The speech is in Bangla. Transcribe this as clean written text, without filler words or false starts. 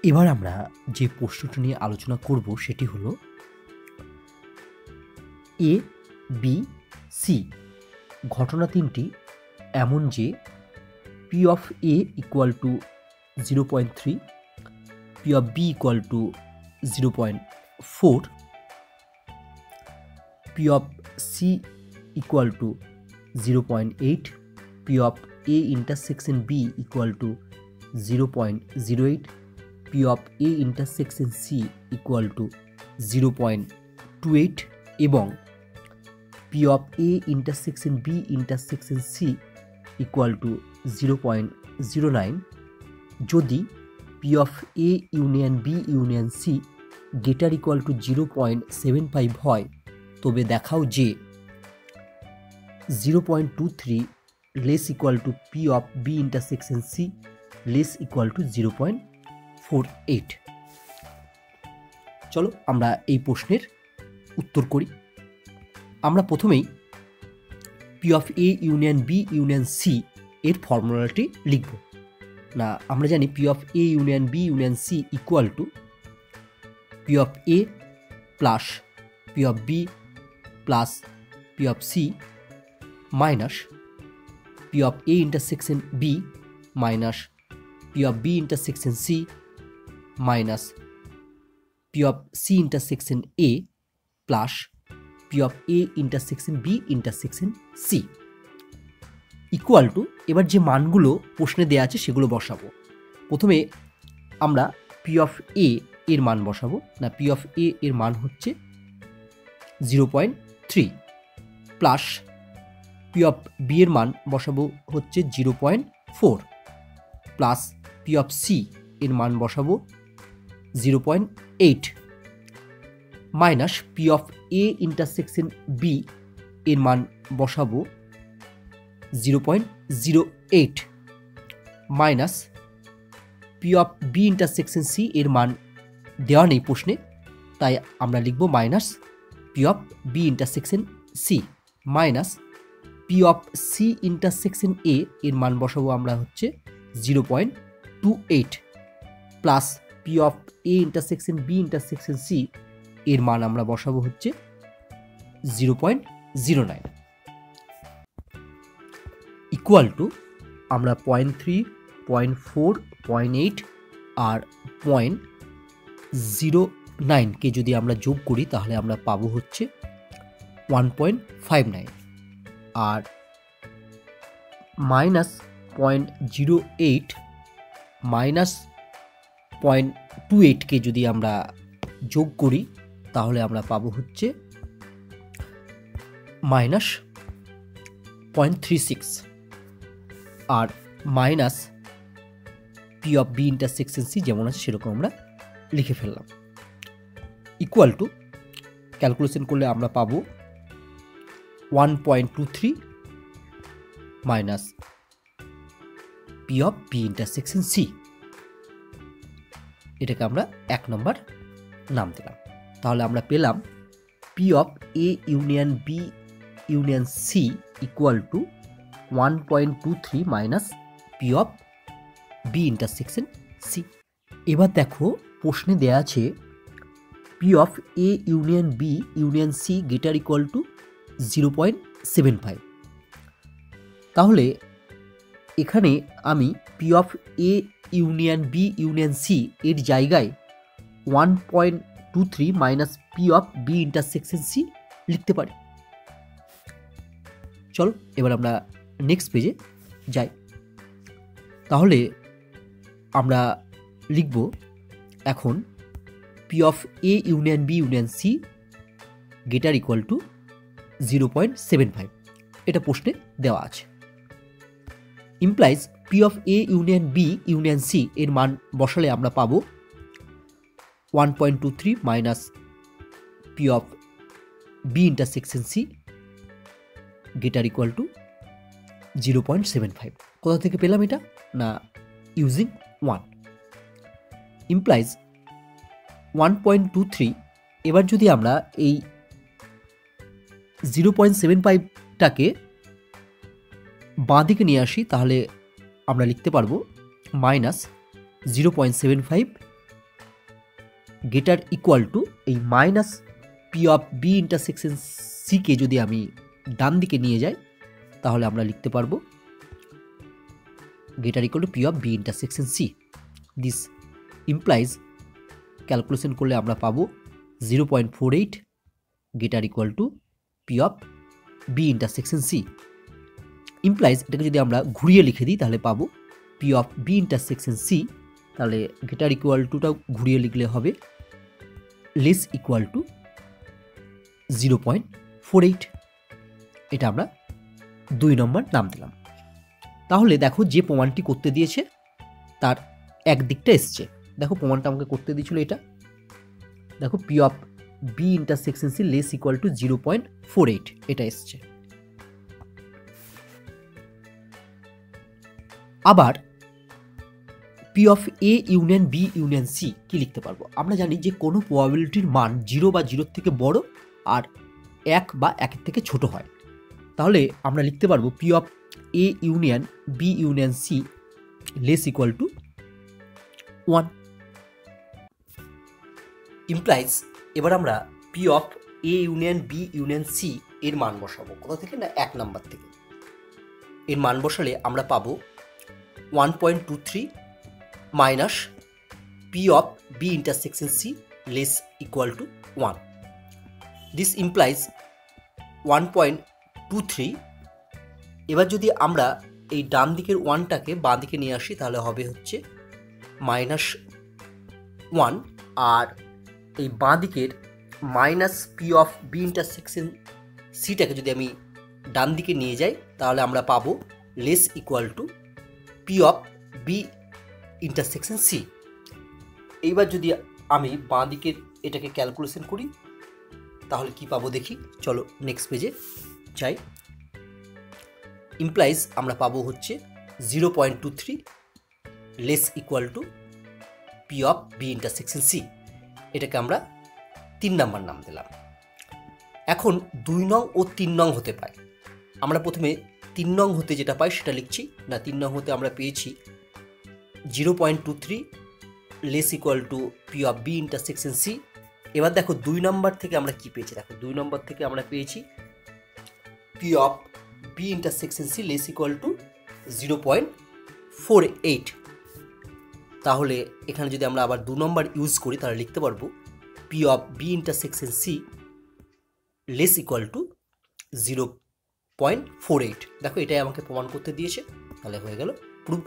এবার আমরা যে প্রশ্নটা নিয়ে আলোচনা করব সেটি হলো এ বি সি ঘটনা তিনটি এমন যে P of A equal to 0.3, P of B equal to 0.4, P of C equal to 0.8, P of A intersection B equal to 0.08, P of A intersection C equal to 0.28 এবং P of A intersection B intersection C equal to 0.09 যদি P of A union B union C greater equal to 0.75 হয়, তবে দেখাও যে 0.23 less equal to P of B intersection C less equal to 0.48। চলো আমরা এই প্রশ্নের উত্তর করি। আমরা প্রথমেই P of A union B union C এর ফর্মুলাটি লিখব। না, আমরা জানি P of A union B union C equal to P of A plus P of B plus P of C minus P of A intersection B minus P of B intersection C minus P of C intersection A plus P of A intersection B intersection C equal to, এবার যে মানগুলো প্রশ্নে দেওয়া আছে সেগুলো বসাবো। প্রথমে আমরা পি অফ এ এর মান বসাবো। না, পি অফ এ এর মান হচ্ছে 0.3 প্লাস পি অফ বি এর মান বসাবো হচ্ছে 0.4 প্লাস পি অফ সি এর মান বসাবো 0.8 minus P of A intersection B এর মান বসাবো 0.08 minus P of B intersection C এর মান দেওয়া নেই প্রশ্নে, তাই আমরা লিখব minus P of B intersection C minus P of C intersection A এর মান বসাবো আমরা হচ্ছে 0.28 plus P of A intersection B intersection C এর মান আমরা বসাবো হচ্ছে 0.09 ইকুয়াল টু আমরা 0.3, 0.4, 0.8 আর 0.09কে যদি আমরা যোগ করি তাহলে আমরা পাবো হচ্ছে 1.59 আর মাইনাস 0.08 মাইনাস 0.28কে যদি আমরা যোগ করি তাহলে আমরা পাবো হচ্ছে মাইনাস 0.36 আর minus P of B intersection C যেমন আছে সেরকম আমরা লিখে ফেললাম। ইকুয়াল টু ক্যালকুলেশন করলে আমরা পাবো 1.23 minus P of B intersection C, এটাকে আমরা 1 নম্বর নাম দিলাম। তাহলে আমরা পেলাম P of A union B union C equal to 1.23 minus P of B intersection C. এবার দেখো প্রশ্নে দেয়া আছে P of A union B union C greater equal to 0.75। তাহলে এখানে আমি P of A union B union C এর জায়গায় 1.23 minus P of B intersection C লিখতে পারি। চলো এবার আমরা নেক্সট পেজে যাই। তাহলে আমরা লিখব এখন P of A union B union C greater equal to 0.75, এটা প্রশ্নে দেওয়া আছে। Implies P of A union B union C এর মান বসালে আমরা পাবো 1.23 minus P of B intersection C greater equal to 0.75। কোথা থেকে পেলাম এটা? না, ইউজিং 1 ইমপ্লাইজ 1.23। এবার যদি আমরা এই 0.75টাকে বাঁ দিকে নিয়ে আসি তাহলে আমরা লিখতে পারবো মাইনাস 0.75 গেটার ইকুয়াল টু এই minus P of B intersection সিকে যদি আমি ডান দিকে নিয়ে যাই তাহলে আমরা লিখতে পারবো greater equal to P of B intersection C. This implies calculation করলে আমরা পাবো 0.48 greater equal to P of B intersection C. Implies এটাকে যদি আমরা ঘুরিয়ে লিখে দিই তাহলে পাবো P of B intersection C, তাহলে গেটার ইকুয়াল টুটাও ঘুরিয়ে লিখলে হবে লেস ইকুয়াল টু 0.48। এটা আমরা 2 নম্বর নাম দিলাম। তাহলে দেখো যে প্রমাণটি করতে দিয়েছে তার এক দিকটা এসছে। দেখো প্রমাণটা আমাকে করতে দিয়েছিল এটা, দেখো P of B intersection C less equal to 0.48 এটা এসছে। আবার P of A union B union C কি লিখতে পারবো? আমরা জানি যে কোনো প্রবাবিলিটির মান 0 বা 0 থেকে বড় আর 1 বা 1 থেকে ছোট হয়। তাহলে আমরা লিখতে পারবো P of A union B union C less equal to 1। Implies এবার আমরা P of A union B union C এর মান বসাবো। কোথা থেকে? না 1 নাম্বার থেকে। এর মান বসালে আমরা পাবো 1.23 minus P of B intersection C less equal to 1। This implies 1.23। এবার যদি আমরা এই ডান দিকের 1টাকে বাঁ দিকে নিয়ে আসি তাহলে হবে হচ্ছে -1, আর এই বাঁ দিকের minus P of B intersection সিটাকে যদি আমি ডান দিকে নিয়ে যাই তাহলে আমরা পাবো less equal to P of B intersection C. এইবার যদি আমি বাঁ দিকের এটাকে ক্যালকুলেশন করি তাহলে কি পাবো দেখি, চলো নেক্সট পেজে যাই। ইমপ্লাইজ আমরা পাবো হচ্ছে 0.23 less equal to P of B intersection C. এটাকে আমরা 3 নাম্বার নাম দিলাম। এখন 2 নং ও 3 নং হতে পায়। আমরা প্রথমে 3 নং হতে যেটা পাই সেটা লিখছি। না 3 নং হতে আমরা পেয়েছি 0.23 less equal to P of B intersection C. এবার দেখো 2 নম্বর থেকে আমরা কি পেয়েছি, দেখো 2 নম্বর থেকে আমরা পেয়েছি P of B intersection C less equal to 0.48। তাহলে এখানে যদি আমরা আবার 2 নম্বর ইউজ করি তাহলে লিখতে পারবো P of B intersection C less equal to 0.48। দেখো এটাই আমাকে প্রমাণ করতে দিয়েছে, তাহলে হয়ে গেল প্রুফ।